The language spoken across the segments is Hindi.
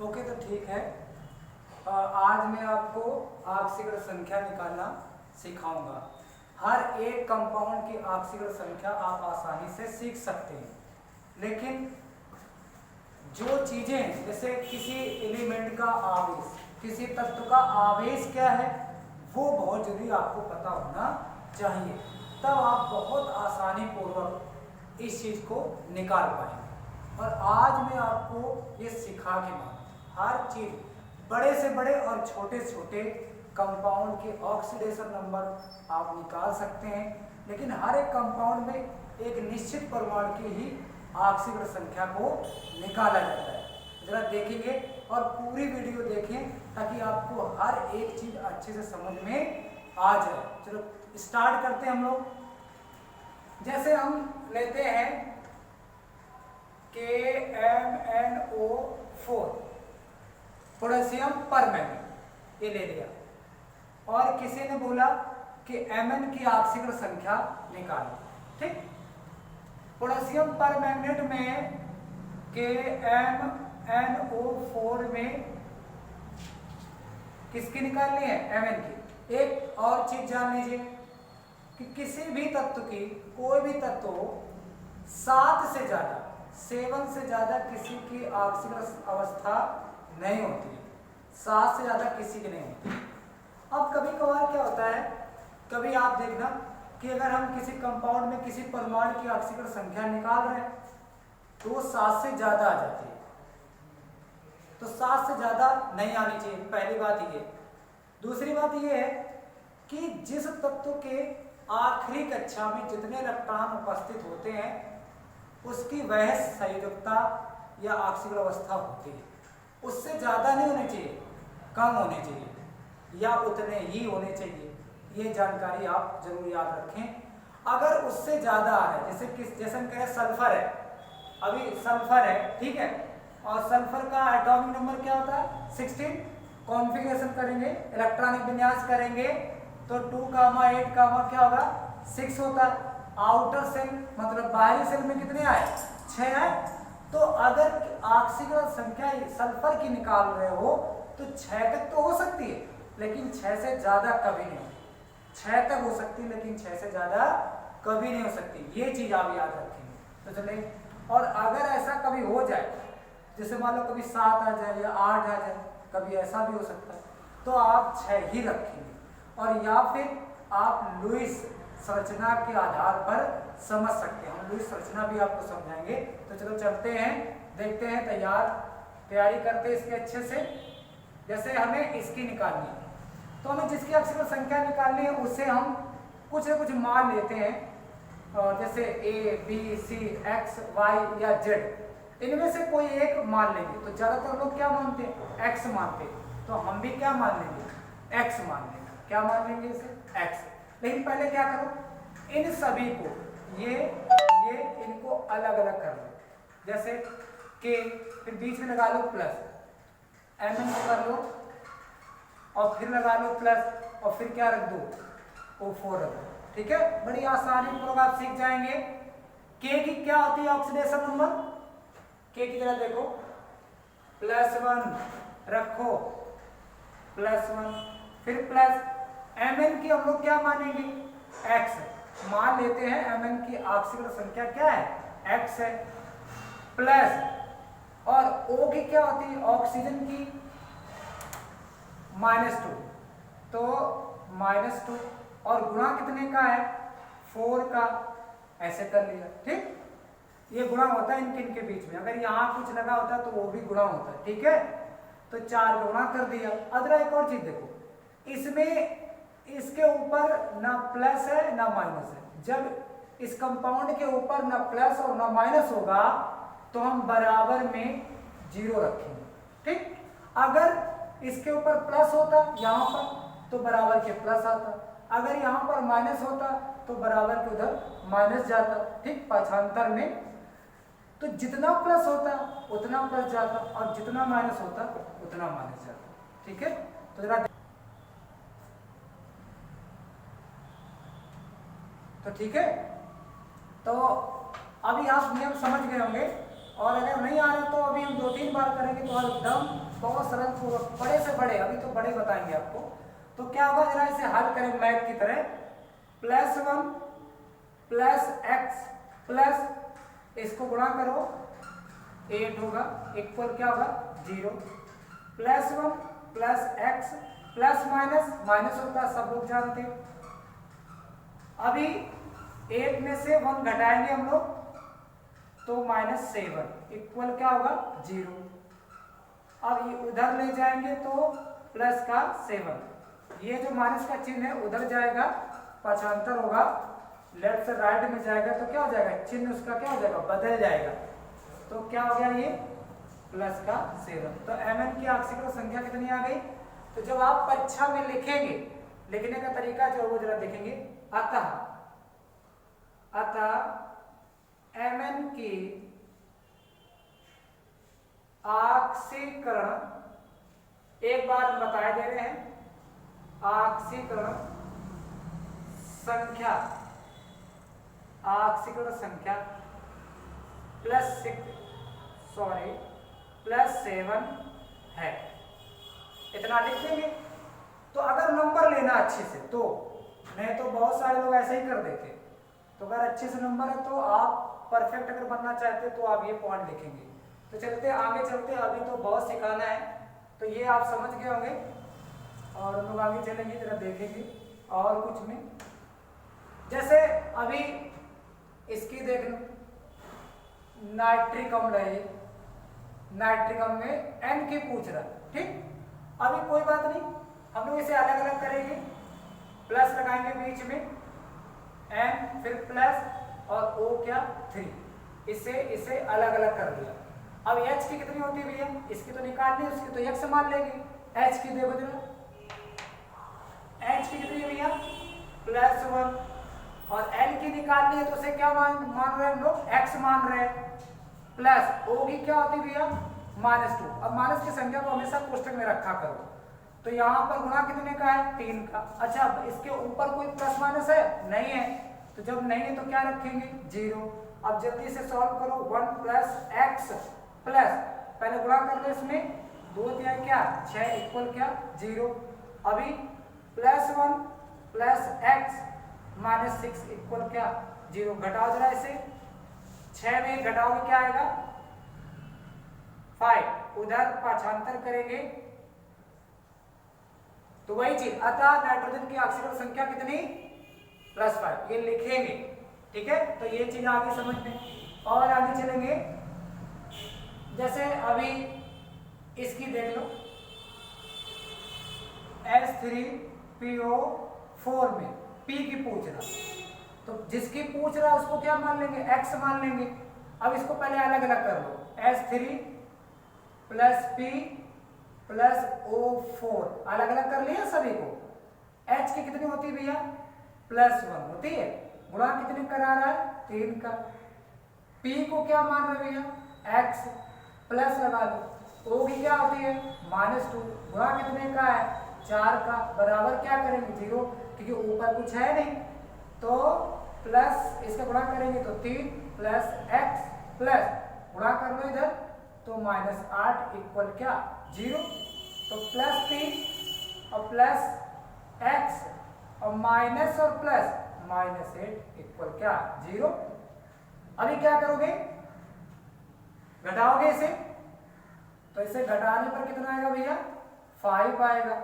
ओके, तो ठीक है। आज मैं आपको ऑक्सीकरण संख्या निकालना सिखाऊंगा। हर एक कंपाउंड की ऑक्सीकरण संख्या आप आसानी से सीख सकते हैं, लेकिन जो चीजें जैसे किसी एलिमेंट का आवेश, किसी तत्व का आवेश क्या है, वो बहुत जरूरी आपको पता होना चाहिए, तब आप बहुत आसानी पूर्वक इस चीज को निकाल पाएंगे। और आज मैं आपको ये सिखा के मालूम हर चीज, बड़े से बड़े और छोटे से छोटे कंपाउंड के ऑक्सीडेशन नंबर आप निकाल सकते हैं, लेकिन हर एक कंपाउंड में एक निश्चित परमाणु की ही ऑक्सीकरण संख्या को निकाला जाता है। जरा देखेंगे और पूरी वीडियो देखें ताकि आपको हर एक चीज अच्छे से समझ में आ जाए। चलो स्टार्ट करते हैं हम लोग। जैसे हम लेते हैं KMnO4 पोटेशियम परमैंगनेट, ये ले लिया, और किसी ने बोला कि Mn की ऑक्सीकरण संख्या निकालो। ठीक, पोटेशियम परमैंगनेट में KMnO4 में किसकी निकालनी है? Mn की। एक और चीज जान लीजिए कि किसी भी तत्व की, कोई भी तत्व 7 से ज्यादा, 7 से ज्यादा किसी की ऑक्सीकरण अवस्था नहीं होती है। 7 से ज्यादा किसी की नहीं होती। अब कभी कभार क्या होता है, कभी आप देखना कि अगर हम किसी कंपाउंड में किसी परमाणु की ऑक्सीकरण संख्या निकाल रहे हैं तो 7 से ज्यादा आ जाती है, तो 7 से ज्यादा नहीं आनी चाहिए, पहली बात ये। दूसरी बात ये है कि जिस तत्व के आखिरी कक्षा में जितने इलेक्ट्रॉन उपस्थित होते हैं उसकी वह संयोजकता या ऑक्सीकरण अवस्था होती है, उससे ज्यादा नहीं होने चाहिए, कम होने चाहिए या उतने ही होने चाहिए। ये जानकारी आप जरूर याद रखें। अगर उससे ज्यादा है, जैसे हम कहें सल्फर है, अभी सल्फर है, ठीक है, और सल्फर का एटॉमिक नंबर क्या होता है? 16। कॉन्फ़िगरेशन करेंगे, इलेक्ट्रॉनिक विन्यास करेंगे तो 2, 8, क्या होगा? 6 होता है। आउटर सेल मतलब बाहरी सेल में कितने आए? 6 आए। तो अगर ऑक्सीकरण संख्या सल्फर की निकाल रहे हो तो 6 तक तो हो सकती है, लेकिन 6 से ज्यादा कभी नहीं। 6 तक हो सकती है, लेकिन 6 से ज्यादा कभी नहीं हो सकती। ये चीज आप याद रखेंगे। तो चलिए, और अगर ऐसा कभी हो जाए, जैसे मान लो कभी 7 आ जाए या 8 आ जाए, कभी ऐसा भी हो सकता है, तो आप 6 ही रखेंगे। और या फिर आप लुईस संरचना के आधार पर समझ सकते हैं, हम लुईस संरचना भी आपको समझाएंगे। तो चलो चलते हैं, देखते हैं, तैयारी करते हैं इसके अच्छे से। जैसे हमें इसकी निकालनी है, तो हमें जिसकी ऑक्सीकरण संख्या निकालनी है उससे हम कुछ न कुछ मान लेते हैं, जैसे A, B, C, X, Y या Z, इनमें से कोई एक मान लेंगे। तो ज्यादातर लोग क्या मानते हैं? X मानते हैं, तो हम भी क्या मान लेंगे? X मान लेंगे। क्या मान लेंगे? इसे X। लेकिन पहले क्या करो, इन सभी को ये इनको अलग अलग कर लो। जैसे K, फिर बीच में लगा लो प्लस, Mn को कर लो और फिर लगा लो प्लस, और फिर क्या रख दो? O4 रख दो। ठीक है, बड़ी आसानी पूर्वक आप सीख जाएंगे। K की क्या होती है ऑक्सीडेशन नंबर? K की तरह देखो, +1 रखो, +1, फिर प्लस। Mn की हम लोग क्या मानेंगे? X मान लेते हैं। Mn की ऑक्सीकरण संख्या क्या है? X है, प्लस, और O की क्या होती है ऑक्सीजन की? -2, तो -2, और गुणा कितने का है? 4 का। ऐसे कर लिया। ठीक, ये गुणा होता है इनके बीच में, अगर यहाँ कुछ लगा होता है तो वो भी गुणा होता है। ठीक है, तो 4 का गुणा कर दिया। अदरा एक और चीज देखो, इसमें इसके ऊपर ना प्लस है ना माइनस है। जब इस कंपाउंड के ऊपर ना प्लस और ना माइनस होगा तो हम बराबर में 0 रखेंगे। ठीक, अगर इसके ऊपर प्लस होता यहाँ पर तो बराबर के प्लस आता, अगर यहाँ पर माइनस होता तो बराबर के उधर माइनस जाता। ठीक, पक्षांतर में तो जितना प्लस होता उतना प्लस जाता और जितना माइनस होता उतना माइनस जाता। ठीक है, तो जरा तो ठीक है, तो अभी आप नियम समझ गए होंगे और अगर नहीं आ रहा तो अभी हम 2-3 बार करेंगे तो एकदम बहुत सरल पूर्वक, बड़े से बड़े, अभी तो बड़े बताएंगे आपको। तो क्या होगा, जरा इसे हल करें मैथ की तरह। +1 + x प्लस इसको गुणा करो 8 होगा, इक्वल क्या होगा 0। +1 + x प्लस माइनस, माइनस होता है सब लोग जानते हैं। अभी 8 में से 1 घटाएंगे हम लोग तो -7 इक्वल क्या होगा 0। अब ये उधर ले जाएंगे तो प्लस का 7, ये जो माइनस का चिन्ह है उधर जाएगा, पक्षांतर होगा, लेफ्ट से राइट में जाएगा तो क्या हो जाएगा, चिन्ह उसका क्या हो जाएगा, बदल जाएगा। तो क्या हो गया ये प्लस का 7। तो mn की आंशिक संख्या कितनी आ गई। तो जब आप परीक्षा में लिखेंगे, लिखने का तरीका जो वो जरा देखेंगे। अतः mn की आंशिकरण, एक बार बताए दे रहे हैं, आंशिकरण संख्या +7 है, इतना लिख देंगे। तो अगर नंबर लेना अच्छे से तो, नहीं तो बहुत सारे लोग ऐसे ही कर देते। तो अगर अच्छे से नंबर है तो आप परफेक्ट अगर बनना चाहते तो आप ये पॉइंट लिखेंगे। तो चलते आगे चलते, अभी तो बहुत सिखाना है, तो ये आप समझ गए होंगे और हम लोग आगे चलेंगे, जरा देखेंगे और कुछ में। जैसे अभी इसकी देख लो, नाइट्रिक अम्ल है, नाइट्रिक अम्ल में N की पूछ रहा है, ठीक। अभी कोई बात नहीं, हम लोग इसे अलग अलग करेंगे, प्लस लगाएंगे बीच में N, फिर प्लस और O क्या 3, इसे अलग अलग कर दिया। अब H की कितनी होती है भैया, इसकी तो निकालनी है, उसकी तो x मान लेंगे। H की देखो जरा, H की कितनी है भैया +1, और N की निकालनी है तो उसे क्या मान रहे हैं हम लोग, x मान रहे हैं। प्लस O की क्या होती है भैया -2। अब माइनस की संख्या को हमेशा कोष्टक में रखा करो। तो यहाँ पर गुणा कितने का है 3 का। अच्छा, इसके ऊपर कोई प्लस माइनस है, नहीं है, तो जब नहीं है तो क्या रखेंगे 0। अब जल्दी से सॉल्व करो, 1 + x प्लस, पहले गुणा कर लो इसमें, 2 दिया क्या 6 इक्वल क्या 0। अभी +1 + x -6 इक्वल क्या 0। घटाओ जरा इसे, 6 में घटाओगे क्या आएगा 5, उधर पाछांतर करेंगे तो वही चीज। अतः नाइट्रोजन की आंशिक संख्या कितनी +5, ये लिखेंगे, ठीक है। तो ये चीज आगे समझ में, और आगे चलेंगे। जैसे अभी इसकी देख लो, H3PO4 में P की पूछ रहा, तो जिसकी पूछ रहा है उसको क्या मान लेंगे, x मान लेंगे। अब इसको पहले अलग अलग कर लो, H3 + P + O4 अलग अलग कर लिया सभी को। H की कितनी होती है भैया +1 होती है, गुणा कितने करा रहा है 3 का। P को क्या मान रहे भैया x, प्लस लगा लो। O की क्या होती है -2, गुणा कितने का है 4 का, बराबर क्या करेंगे 0, क्योंकि ऊपर कुछ है नहीं। तो प्लस इसका गुणा करेंगे तो 3 + x प्लस गुणा कर लो इधर तो -8 इक्वल क्या 0। तो +3 और प्लस x और माइनस और प्लस -8 इक्वल क्या 0। अभी क्या करोगे, घटाओगे इसे, तो इसे घटाने पर कितना आएगा भैया 5 आएगा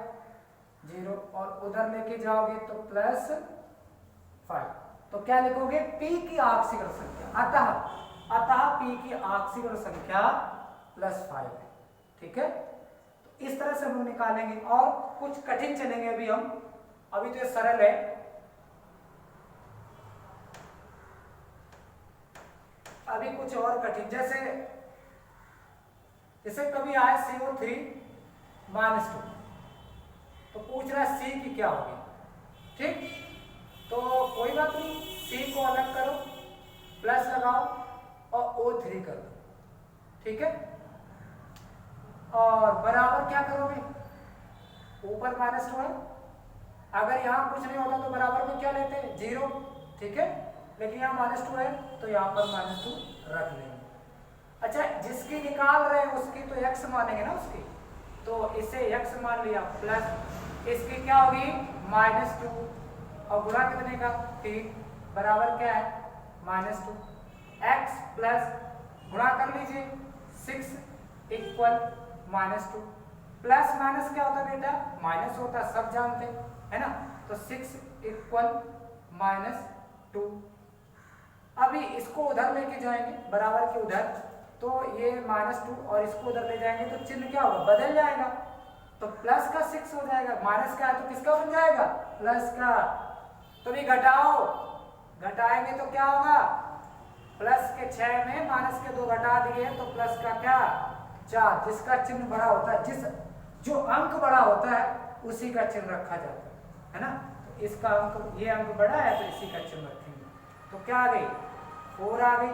0, और उधर लेके जाओगे तो +5। तो क्या लिखोगे P की आंशिक संख्या, अतः P की आंशिक संख्या +5 है, ठीक है। तो इस तरह से हम निकालेंगे, और कुछ कठिन चलेंगे अभी हम, अभी तो ये सरल है। अभी कुछ और कठिन, जैसे कभी आए CO3 -2, तो पूछ रहा है C की क्या होगी, ठीक। तो कोई बात नहीं, C को अलग करो, प्लस लगाओ और O3 कर दो, ठीक है। और बराबर क्या करोगे, ऊपर -2 है, अगर यहाँ कुछ नहीं होता तो बराबर में क्या लेते हैं 0, ठीक है। लेकिन यहाँ -2 है तो यहाँ पर -2 रख लेंगे। अच्छा, जिसकी निकाल रहे हैं उसकी तो x मानेंगे ना उसकी, तो इसे x मान लिया, प्लस इसकी क्या होगी -2, और गुणा कितने का 3 बराबर क्या है -2, x प्लस गुणा कर लीजिए 6 इक्वल -2, प्लस माइनस क्या होता है बेटा माइनस होता है, सब जानते हैं है ना, तो 6 इक्वल -2। अभी इसको उधर लेके जाएंगे बराबर के उधर, तो ये -2 और इसको उधर ले जाएंगे तो चिन्ह क्या होगा बदल जाएगा, तो प्लस का 6 हो जाएगा, माइनस का है तो किसका बन जाएगा प्लस का, तो भी घटाओ, घटाएंगे तो क्या होगा प्लस के 6 में माइनस के 2 घटा दिए तो प्लस का क्या 4, जिसका चिन्ह बड़ा होता है, जो अंक बड़ा होता है उसी का चिन्ह रखा जाता है ना, तो इसका अंक ये अंक बड़ा है तो इसी का चिन्ह रखेंगे, तो क्या आ गई 4 आ गई,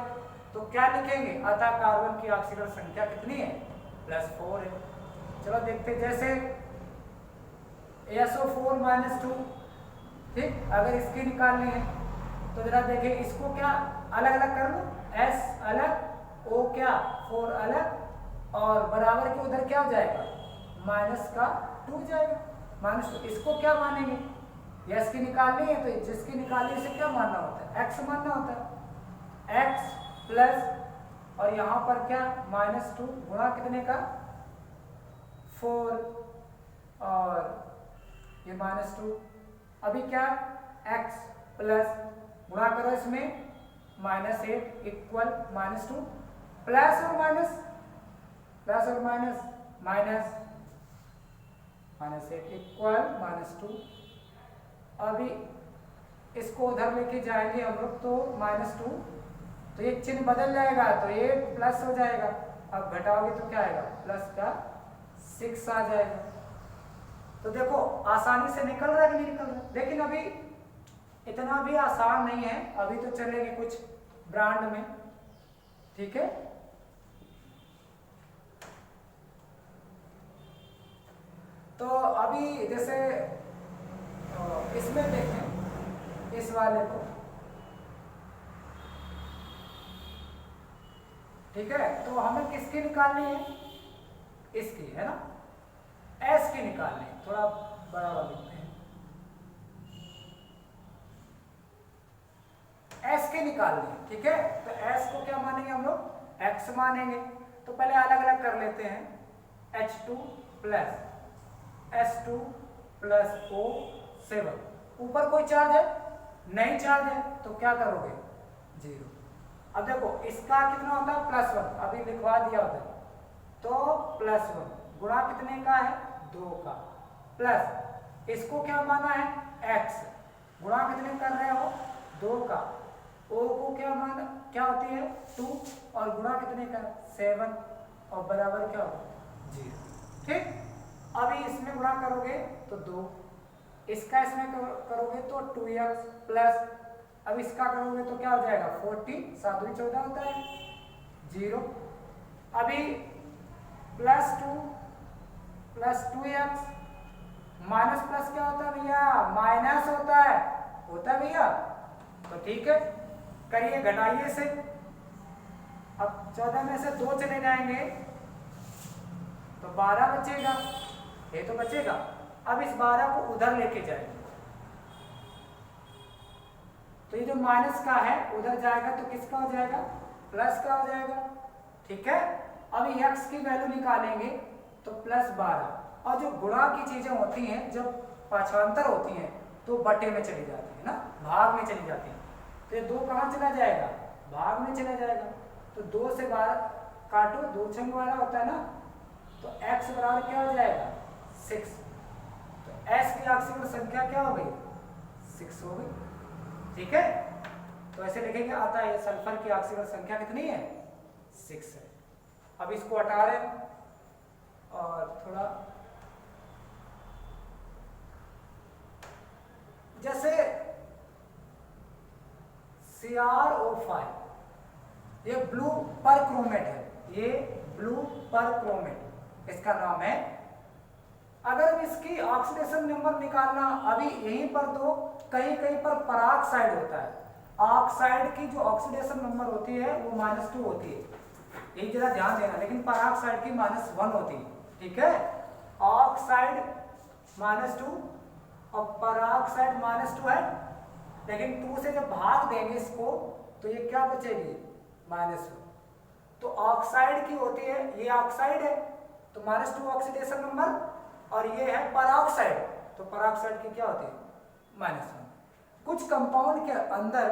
तो क्या लिखेंगे अतः कार्बन की ऑक्सीजन संख्या कितनी है +4 है। चलो देखते, जैसे SO4 -2, ठीक, अगर इसकी निकालनी है तो जरा देखिए, इसको क्या अलग अलग कर लो, S अलग, O क्या 4 अलग, और बराबर के उधर क्या हो जाएगा -2 जाएगा, -2, इसको क्या मानेंगे, यस की निकालनी है तो जिसकी निकालनी से क्या मानना होता है x मानना होता है, x प्लस और यहाँ पर क्या -2 गुणा कितने का 4 और ये -2, अभी क्या x प्लस गुणा करो इसमें -8 इक्वल -2, प्लस और माइनस प्लस और माइनस माइनस -8 इक्वल -2, अभी इसको उधर लेके जाएंगे हम लोग तो -2, तो ये चिन्ह बदल जाएगा तो ये प्लस हो जाएगा, अब घटाओगे तो क्या आएगा प्लस का 6 आ जाएगा, तो देखो आसानी से निकल रहा है कि नहीं निकल रहा, लेकिन अभी इतना भी आसान नहीं है, अभी तो चलेगी कुछ ब्रांड में, ठीक है। तो अभी जैसे इसमें देखें इस वाले को, ठीक है, तो हमें किसकी निकालनी है इसकी, है ना, S की निकालनी है, थोड़ा बड़ा वाला लिखते हैं, S की निकालनी है, ठीक है, तो S को क्या मानेंगे हम लोग x मानेंगे, तो पहले अलग अलग कर लेते हैं, H2 plus S2 plus O7, ऊपर कोई चार्ज है नहीं, चार्ज है तो क्या करोगे 0, अब देखो इसका कितना होता है +1, अभी लिखवा दिया होता है, तो +1 गुणा कितने का है 2 का, प्लस इसको क्या माना है x, गुणा कितने कर रहे हो 2 का, O को क्या माना क्या होती है 2 और गुणा कितने का 7 और बराबर क्या होगा 0, ठीक, अभी इसमें गुणा करोगे तो 2, इसका इसमें करोगे तो 2x प्लस, अब इसका करोगे तो क्या हो जाएगा 40, 7 दूनी 14 होता है 0, अभी +2 प्लस 2x, माइनस प्लस क्या होता है भैया माइनस होता है भैया, तो ठीक है करिए घटाइए से, अब 14 में से 2 चले जाएंगे तो 12 बचेगा, ये तो बचेगा, अब इस 12 को उधर लेके जाएंगे तो ये जो माइनस का है उधर जाएगा तो किसका हो जाएगा प्लस का हो जाएगा, ठीक है, अभी x की वैल्यू निकालेंगे तो +12, और जो गुणा की चीजें होती हैं जब पाछांतर होती हैं तो बटे में चली जाती है ना, भाग में चली जाती है, तो ये 2 कहाँ चला जाएगा भाग में चला जाएगा, तो 2 से 12 काटो, 2 × 12 होता है ना, तो x बराबर क्या हो जाएगा 6, तो s की ऑक्सीजन संख्या क्या हो गई 6 हो गई, ठीक है, तो ऐसे लिखेंगे आता है सल्फर की ऑक्सीजन संख्या कितनी है 6 है। अब इसको हटा रहे हैं और थोड़ा जैसे CrO5 ये ब्लू परक्रोमेट है, ये ब्लू परक्रोमेट इसका नाम है, अगर इसकी ऑक्सीडेशन नंबर निकालना, अभी यहीं पर तो कहीं कहीं पर पराक्साइड होता है, ऑक्साइड की जो ऑक्सीडेशन नंबर होती है वो -2 होती है, यही जरा ध्यान देना। लेकिन पराऑक्साइड की -1 होती है, ठीक है, ऑक्साइड -2 और पराऑक्साइड -2 है, लेकिन 2 से जब भाग देंगे इसको तो ये क्या बचेगी, -1। तो ऑक्साइड की होती है, ये ऑक्साइड है तो -2 ऑक्सीडेशन नंबर, और ये है पराऑक्साइड तो पराऑक्साइड की क्या होती है, -1। कुछ कंपाउंड के अंदर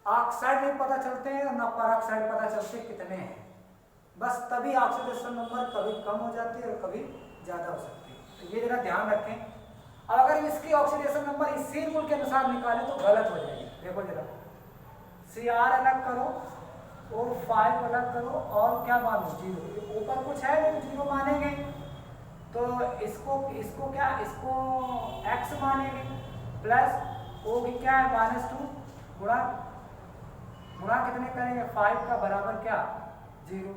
ऑक्साइड नहीं पता चलते हैं और ना पराऑक्साइड पता चलते कितने हैं, बस तभी ऑक्सीडेशन नंबर कभी कम हो जाती है और कभी ज़्यादा हो सकती है। तो ये जरा ध्यान रखें। अगर इसकी ऑक्सीडेशन नंबर इसी रूल के अनुसार निकालें तो गलत हो जाएगी। देखो जरा, Cr अलग करो, O5 अलग करो और क्या मानो, 0। ऊपर कुछ है तो 0 मानेंगे, तो इसको क्या, इसको x मानेंगे, प्लस O की क्या है -2 गुणा कितने करेंगे, 5 का बराबर क्या, 0।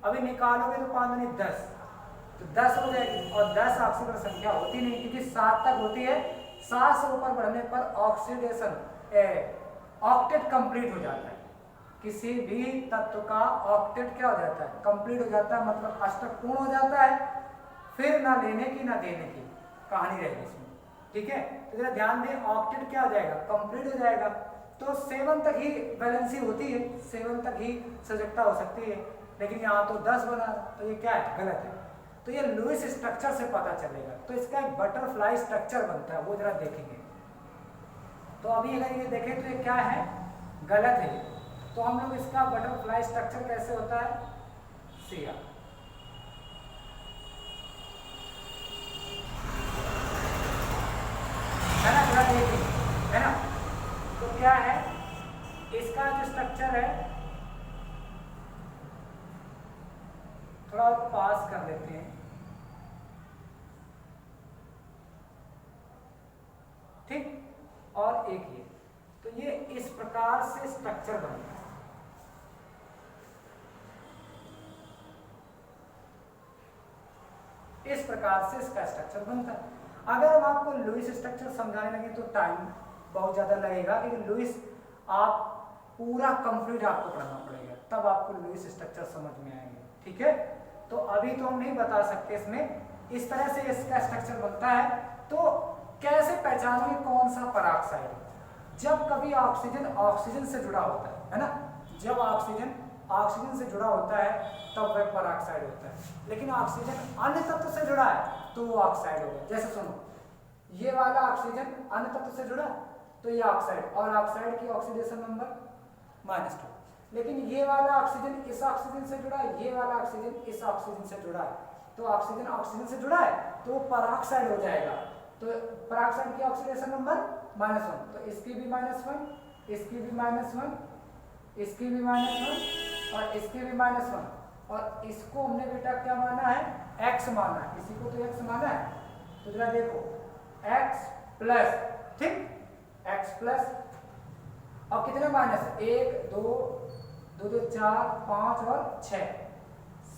अभी निकालोगे तो 5 दूनी 10, तो 10 हो जाएगी, और 10 ऑक्सीजन संख्या होती नहीं क्योंकि 7 तक होती है। 7 से ऊपर बढ़ने पर ऑक्सीडेशन ऑक्टेट कंप्लीट हो जाता है। किसी भी तत्व का ऑक्टेट क्या हो जाता है, कंप्लीट हो जाता है, मतलब अष्टक पूर्ण हो जाता है, फिर ना लेने की ना देने की कहानी रहेगी इसमें, ठीक है। तो जरा ध्यान दें, ऑक्टेट क्या हो जाएगा, कंप्लीट हो जाएगा। तो 7 तक ही वैलेंसी होती है, 7 तक ही सजगता हो सकती है, लेकिन यहाँ तो 10 बना, तो ये क्या है, गलत है। तो ये लुईस स्ट्रक्चर से पता चलेगा। तो इसका एक बटरफ्लाई स्ट्रक्चर बनता है, वो जरा देखेंगे। तो अभी अगर ये देखें तो ये क्या है, गलत है। तो हम लोग इसका बटरफ्लाई स्ट्रक्चर कैसे होता है, Cr, है ना, जरा देखिए, है ना। तो क्या है इसका जो स्ट्रक्चर है, थोड़ा और पास कर लेते हैं, ठीक। और एक ये, तो ये इस प्रकार से स्ट्रक्चर बनता है। इस प्रकार से इसका स्ट्रक्चर बनता है। अगर हम आपको लुईस स्ट्रक्चर समझाने लगे तो टाइम बहुत ज़्यादा लगेगा, क्योंकि लुईस आप पूरा कंप्लीट आपको पढ़ना पड़ेगा, तब आपको लुईस स्ट्रक्चर समझ में आएंगे, ठीक है। तो अभी तो हम नहीं बता सकते इसमें। इस तरह से इसका स्ट्रक्चर बनता है। तो कैसे पहचानेंगे कौन सा पराऑक्साइड है, जब कभी ऑक्सीजन ऑक्सीजन से जुड़ा होता है ना, जब ऑक्सीजन ऑक्सीजन से जुड़ा होता है तब वह पराऑक्साइड होता है। लेकिन ऑक्सीजन अन्य तत्व से जुड़ा है तो वो ऑक्साइड होगा। जैसे सुनो, ये वाला ऑक्सीजन अन्य तत्व से जुड़ा तो ये ऑक्साइड, और ऑक्साइड की ऑक्सीडेशन नंबर -2। लेकिन ये वाला ऑक्सीजन इस ऑक्सीजन से जुड़ा है, ये वाला ऑक्सीजन इस ऑक्सीजन से जुड़ा है, तो ऑक्सीजन ऑक्सीजन से जुड़ा है तो वो पराऑक्साइड हो जाएगा। तो पराऑक्साइड की ऑक्सीडेशन नंबर -1, तो इसकी भी -1, इसकी भी -1, इसकी भी -1 और इसकी भी -1, और इसको हमने बेटा क्या माना है, x माना है, इसी को तो x माना है। तो जरा देखो, x प्लस, ठीक, x प्लस, और कितने माइनस, 1 2 2 2 4 5 और 6,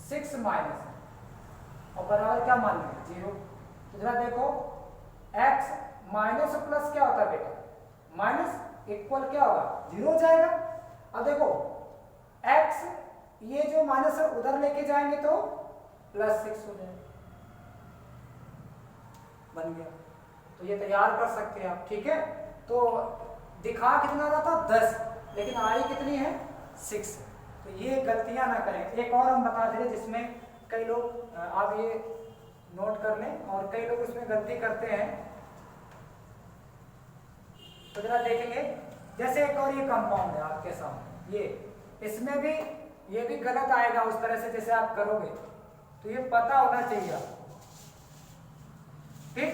6 माइनस, और बराबर क्या मान लेंगे, 0। तो जरा देखो, x माइनस और प्लस क्या होता है बेटा, माइनस इक्वल क्या होगा, 0 हो जाएगा। अब देखो x, ये जो माइनस है उधर लेके जाएंगे तो +6 हो जाएगा, बन गया। तो ये तैयार कर सकते हैं आप, ठीक है। तो दिखा कितना रहा था, 10, लेकिन आई कितनी है, 6। तो ये गलतियां ना करें। एक और हम बता दे जिसमें कई लोग, आप ये नोट कर लें, और कई लोग इसमें गलती करते हैं। तो जरा देखेंगे, जैसे एक और ये कंपाउंड है आपके सामने, इसमें भी ये भी गलत आएगा उस तरह से जैसे आप करोगे, तो ये पता होना चाहिए आपको, ठीक।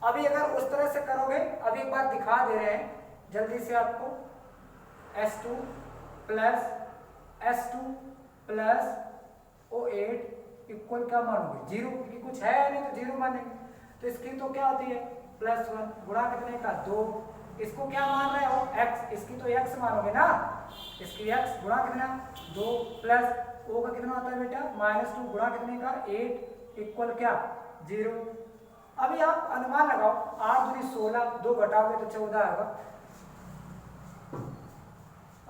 अभी अगर उस तरह से करोगे, अभी एक बार दिखा दे रहे हैं जल्दी से आपको, S2 plus S2 plus O8 equal क्या मानोगे, 0, क्योंकि कुछ है नहीं तो 0 मानेंगे। तो इसकी तो क्या होती है, +1 गुणा कितने का, 2। इसको क्या मान रहे हो, x, इसकी तो x मानोगे ना, इसकी x गुणा कितना, 2 प्लस O का कितना होता है बेटा, -2 गुणा कितने का, 8 इक्वल क्या, 0। अभी आप अनुमान लगाओ, 8 दूनी 16, 2 घटाओगे तो 14 होगा,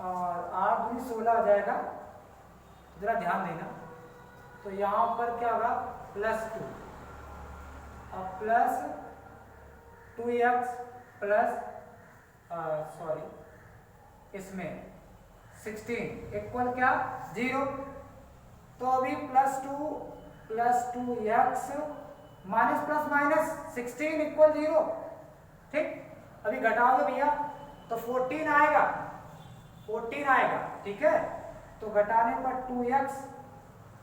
और 8 दूनी 16 हो जाएगा, जरा ध्यान देना। तो यहाँ पर क्या होगा +2 और प्लस 2x प्लस इसमें 16 इक्वल क्या 0। तो अभी +2 + 2x minus plus minus 16 equal 0। ठीक, अभी घटाओगे भैया तो 14 आएगा, 14 आएगा। ठीक है, तो घटाने पर 2x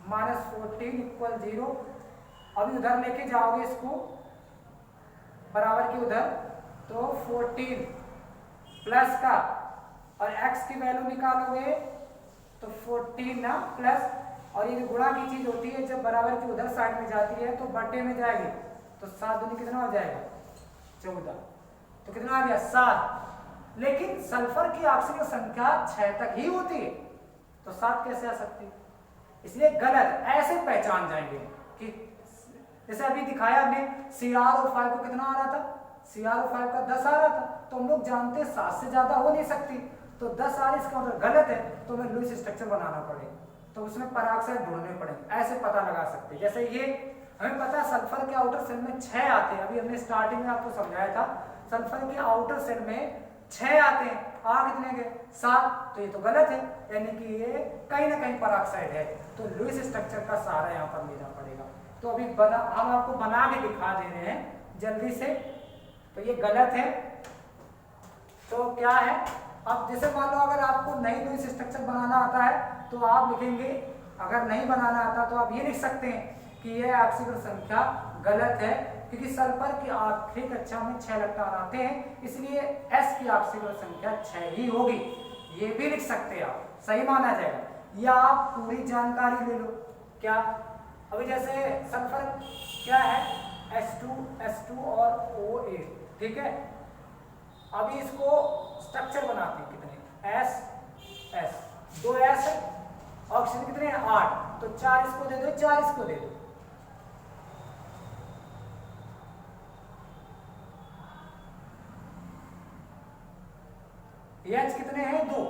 माइनस 14 इक्वल 0। अभी उधर लेके जाओगे इसको बराबर की उधर, तो 14 प्लस का और x की वैल्यू निकालोगे तो 14 ना प्लस, और ये गुणा की चीज होती है जब बराबर की उधर साइड में जाती है तो बटे में जाएगी, तो 7 दूनी कितना हो जाएगा 14। तो कितना आ गया 7। लेकिन सल्फर की ऑक्सीजन संख्या 6 तक ही होती है, तो 7 कैसे आ सकती है? इसलिए गलत। ऐसे पहचान जाएंगे कि जैसे अभी दिखाया हमने CrO5 को कितना आ रहा था, CrO5 का 10 आ रहा था, तो हम लोग जानते 7 से ज्यादा हो नहीं सकती, तो 10 आ रही, इसका मतलब गलत है, तो हमें लुईस स्ट्रक्चर बनाना पड़ेगा, तो उसमें पराऑक्साइड ढूंढने पड़ेंगे। ऐसे पता लगा सकते हैं। जैसे ये हमें पता है सल्फर के आउटर सेल में 6 आते हैं, अभी हमने स्टार्टिंग में आपको समझाया था सल्फर के आउटर सेल में 6 आते हैं, आ कितने गए 7, तो ये तो गलत है, यानी कि ये कहीं ना कहीं पराऑक्साइड है, तो लुईस स्ट्रक्चर का सहारा यहाँ पर लेना पड़ेगा। तो अभी हम आपको बना के दिखा दे रहे हैं जल्दी से, तो ये गलत है। तो क्या है, अब जैसे मान लो अगर आपको नई लुईस स्ट्रक्चर बनाना आता है तो आप लिखेंगे, अगर नहीं बनाना आता तो आप ये लिख सकते हैं कि ये ऑक्सीजन संख्या गलत है, क्योंकि सल्फर की आखिरी कक्षा में 6 इलेक्ट्रॉन आते हैं, इसलिए S की ऑक्सीजन संख्या 6 ही होगी। ये भी लिख सकते हैं आप, सही माना जाएगा। या आप पूरी जानकारी ले लो। क्या, अभी जैसे सल्फर क्या है H2 और OH, ठीक है। अभी इसको स्ट्रक्चर बनाते हैं कितने S 2 S है, ऑक्सीजन कितने हैं 8, तो 4 इसको दे दो, 4 इसको दे दो। H कितने हैं 2,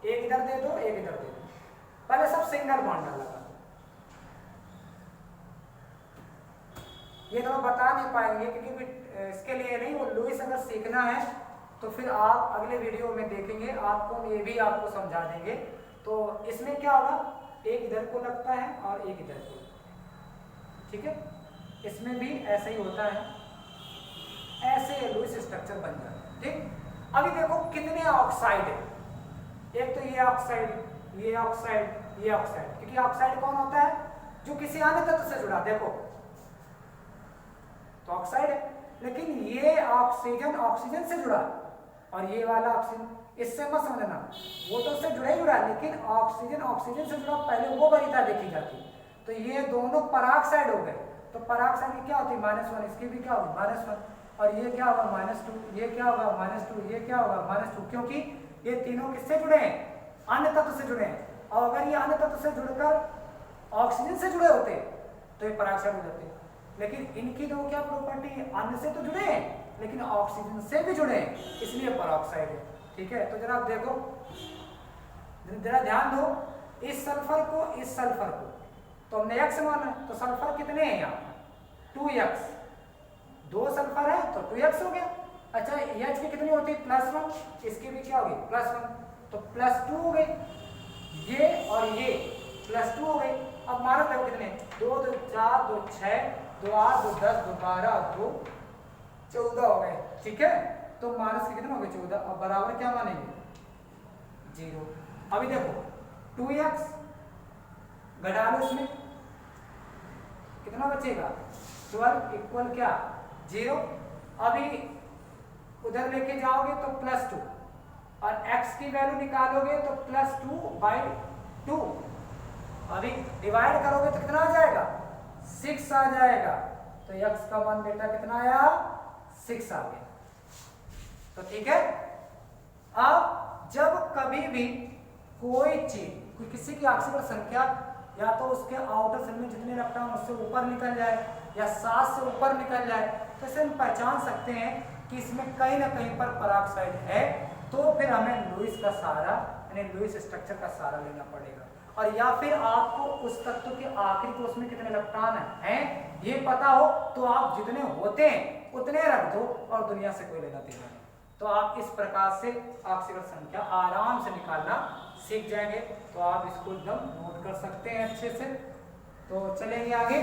एक इधर दे दो, एक इधर दे दो। पहले सब सिंगल बॉन्ड डाला, ये तो बता नहीं पाएंगे क्योंकि इसके लिए नहीं, वो लुईस अगर सीखना है तो फिर आप अगले वीडियो में देखेंगे, आपको ये भी आपको समझा देंगे। तो इसमें क्या होगा, एक इधर को लगता है और एक इधर को, ठीक है। इसमें भी ऐसे ही होता है, ऐसे लुईस स्ट्रक्चर बन जाता है, ठीक। अभी देखो कितने ऑक्साइड है, एक तो ये ऑक्साइड, ये ऑक्साइड, ये ऑक्साइड, क्योंकि ऑक्साइड कौन होता है जो किसी अन्य तत्व से जुड़ा, देखो तो ऑक्साइड है। लेकिन ये ऑक्सीजन से जुड़ा और ये वाला ऑक्सीजन, इससे मत समझना, वो तो उससे जुड़ा ही जुड़ा, लेकिन ऑक्सीजन से जुड़ा पहले वो वरीयता देखी जाती। तो ये दोनों पराऑक्साइड हो गए, तो पराऑक्साइड की क्या होती है -1, इसकी भी क्या होगी -1, और ये क्या होगा -2, ये क्या होगा -2, ये क्या होगा -2, क्योंकि ये तीनों किससे जुड़े हैं, अन्य तत्व से जुड़े हैं। और अगर ये अन्य तत्व से जुड़कर ऑक्सीजन से जुड़े होते तो ये पराऑक्साइड हो जाते। लेकिन इनकी तो क्या प्रॉपर्टी है, अन्य से तो जुड़े हैं लेकिन ऑक्सीजन से भी जुड़े हैं, इसलिए पराऑक्साइड है, ठीक है। तो जरा आप देखो, जरा ध्यान दो, इस सल्फर को तो हमने x माना, तो सल्फर कितने हैं यहाँ 2x, 2 सल्फर है तो 2x हो गया। अच्छा H की कितनी होती है +1, इसकी भी क्या होगी +1, तो +2 हो गई, ये और ये +2 हो गई। अब माना देखो कितने, 2 2 4 2 6 2 8 2 10 2 12 2 14 हो गए, ठीक है। तो माइनस के कितने हो गए 14, अब बराबर क्या मानेंगे 0। अभी देखो 2x घटा लो, इसमें कितना बचेगा 12 इक्वल क्या 0। अभी उधर लेके जाओगे तो +2 और x की वैल्यू निकालोगे तो +2/2, अभी डिवाइड करोगे तो कितना आ जाएगा 6 आ जाएगा। तो x का मान बेटा कितना आया 6 आ गया। तो ठीक है। अब जब कभी भी कोई चीज, किसी की ऑक्सीजन संख्या या तो उसके आउटर सेल में जितने इलेक्ट्रॉन उससे ऊपर निकल जाए या 7 से ऊपर निकल जाए, तो इसे हम पहचान सकते हैं कि इसमें कहीं ना कहीं पर पराऑक्साइड है, तो फिर हमें लुईस का सहारा यानी लुईस स्ट्रक्चर का सहारा लेना पड़ेगा। और या फिर आपको उस तत्व के आखिरी कोष में कितने इलेक्ट्रॉन हैं ये पता हो तो आप जितने होते हैं उतने रख दो और दुनिया से कोई लेना देना नहीं। तो आप इस प्रकार से ऑक्सीजन संख्या आराम से निकालना सीख जाएंगे। तो आप इसको एकदम नोट कर सकते हैं अच्छे से। तो चलेंगे आगे।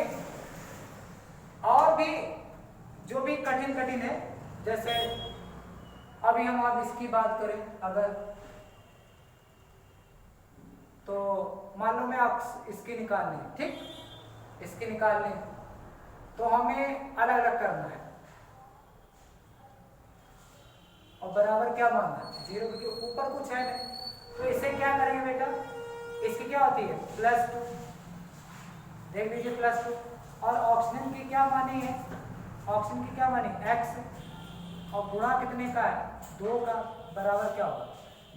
और भी जो भी कठिन है, जैसे अभी हम अब इसकी बात करें अगर, तो मान लो मैं आप इसकी निकालनी है, ठीक, इसकी निकालनी है तो हमें अलग अलग करना है और बराबर क्या मानना है 0 के ऊपर कुछ है नहीं। तो इसे क्या करेंगे बेटा, इसकी क्या होती है +2, देख लीजिए +2। और ऑक्सीजन की क्या मानी है, ऑक्सीजन की क्या मानी x, और गुणा कितने का है 2 का, बराबर क्या होगा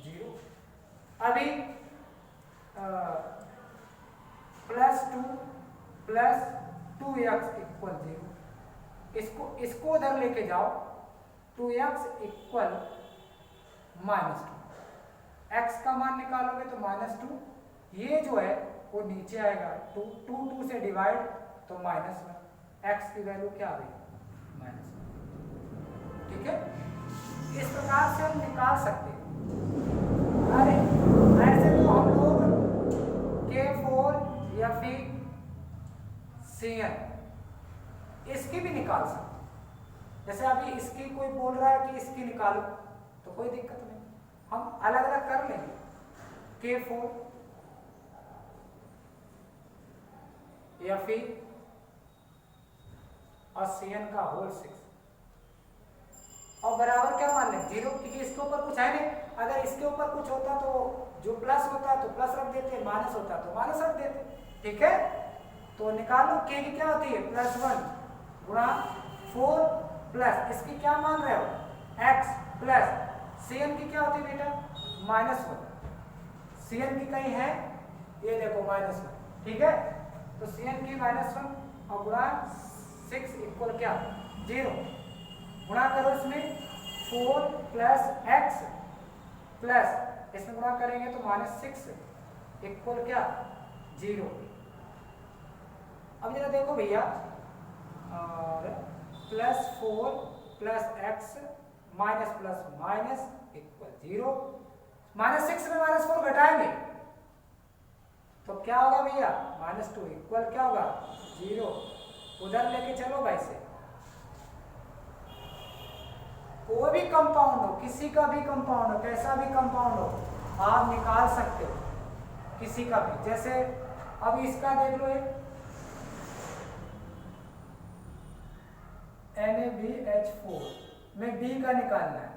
0। अभी +2 + 2x = 0। इसको उधर लेके जाओ, 2x = -2, x का मान निकालोगे तो -2, ये जो है वो नीचे आएगा 2 से डिवाइड तो -1, x की वैल्यू क्या आ गई -1। ठीक है, इस प्रकार से हम निकाल सकते हैं। अरे ऐसे तो हम लोग K4 या फिर CN इसकी भी निकाल सकते हैं। जैसे अभी इसकी कोई बोल रहा है कि इसकी निकालो तो कोई दिक्कत नहीं, हम अलग अलग कर लेंगे। K4 या फिर और CN का होल 6 और बराबर क्या मान लें 0, क्योंकि इसके ऊपर कुछ है नहीं। अगर इसके ऊपर कुछ होता तो जो प्लस होता है तो प्लस रख देते, माइनस होता है तो माइनस रख देते। ठीक है, तो निकालो K की क्या होती है +1 गुणा 4 प्लस इसकी क्या मान रहे हो x प्लस CN की क्या होती है बेटा -1। CN की कहीं है, ये देखो -1, ठीक है। तो CN की -1 और गुणा 6 = क्या 0। गुणा करो इसमें 4 + x प्लस इसमें गुणा करेंगे तो -6 = क्या 0। अब जरा देखो भैया, और +4 + x माइनस प्लस माइनस = 0। -6 में -4 घटाएंगे तो क्या होगा भैया -2 = क्या होगा 0। उधर लेके चलो भाई से, कोई भी कंपाउंड हो, किसी का भी कंपाउंड हो, कैसा भी कंपाउंड हो आप निकाल सकते हो, किसी का भी। जैसे अब इसका देख लो, एक NaBH4 में B का निकालना है,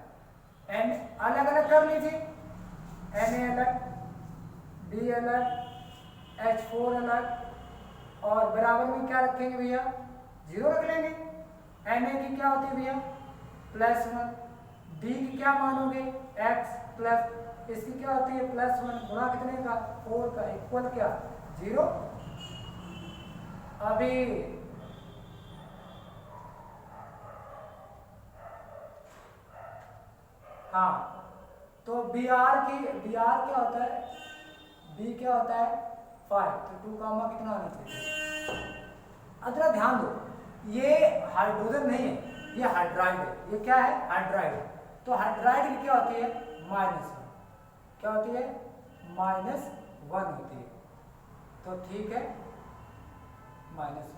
N अलग अलग कर लीजिए, Na अलग, B अलग, H4 अलग, और बराबर में क्या रखेंगे भैया 0 रख लेंगे। Na की क्या होती है भैया +1, D की क्या मानोगे x प्लस इसकी क्या होती है +1 गुणा कितने का 4 का इक्वल क्या 0। अभी हाँ, तो Br क्या होता है, B क्या होता है 5, तो 2 कामा कितना आना चाहिए। अदरा ध्यान दो, ये हाइड्रोजन नहीं है, ये हाइड्राइड है। ये क्या है हाइड्राइड। तो हाइड्राइड की क्या होती है -1, क्या होती है -1 होती है। तो ठीक है -1,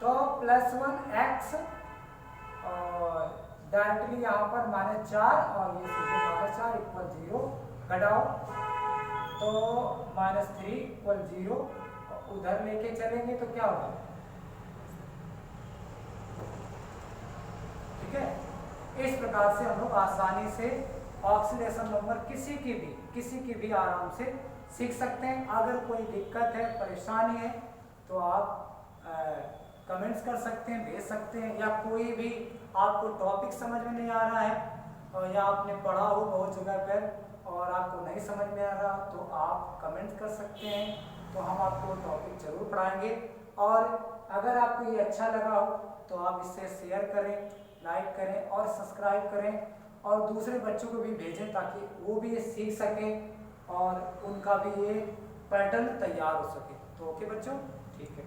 तो +1 x और डायरेक्टली यहाँ पर -4 और ये सीधे -4 = 0 घटाओ तो -3 = 0। उधर लेके चलेंगे तो क्या होगा, ठीक है। इस प्रकार से हम लोग आसानी से ऑक्सीडेशन नंबर किसी की भी आराम से सीख सकते हैं। अगर कोई दिक्कत है, परेशानी है तो आप कमेंट्स कर सकते हैं, भेज सकते हैं, या कोई भी आपको टॉपिक समझ में नहीं आ रहा है और या आपने पढ़ा हो बहुत जगह पर और आपको नहीं समझ में आ रहा तो आप कमेंट्स कर सकते हैं, तो हम आपको टॉपिक जरूर पढ़ाएंगे। और अगर आपको ये अच्छा लगा हो तो आप इसे शेयर करें, लाइक करें और सब्सक्राइब करें और दूसरे बच्चों को भी भेजें ताकि वो भी ये सीख सकें और उनका भी ये पैटर्न तैयार हो सके। तो ओके बच्चों, ठीक है।